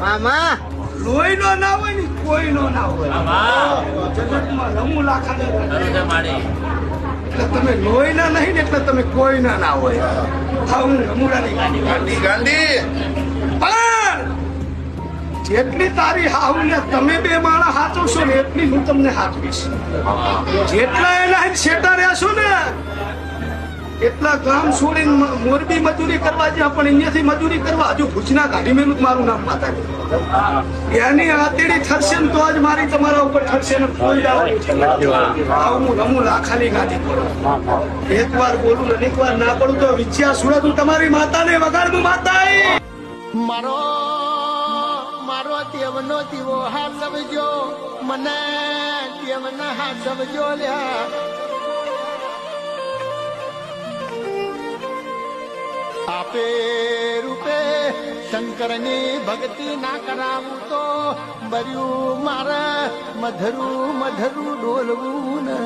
મામા લોહી નો ના હોય ને કોઈ નો ના હોય જગતમાં રમુ લાખાને એટલે તમે લોહી ના નહીં ને એટલે તમે કોઈ ના હોય. હા હું રમુડાની ગાંડી ગાંધી પણ જેટલી તારી હાવ ને તમે બે માળા હાચવશો ને એટલી હું તમને હાચવીશ. જેટલા એના શેટા રહેશો ને એટલા ગામ છોડીને મોરબી મજૂરી કરવા જ્યાં પણ અહીંયાથી મજૂરી કરવા હજુ ભુજના ગાડી મેલું મારું નામ માતા એની આતેડી ઠરશે ને તો જ મારી તમારા ઉપર ઠરશે ને કોઈ હું રમું લાખાની ગાડી એક વાર બોલું ને એક વાર ના પડું તો વિચ્યા સુરત હું તમારી માતાને વગાડું માતા મારો મારો દેવનો દીવો હાચવજો મને દેવના હાચવજો લ્યા આપે રૂપે શંકરની ભક્તિ ના કરાવું તો બર્યું મારે મધરું મધરું ડોલવું ને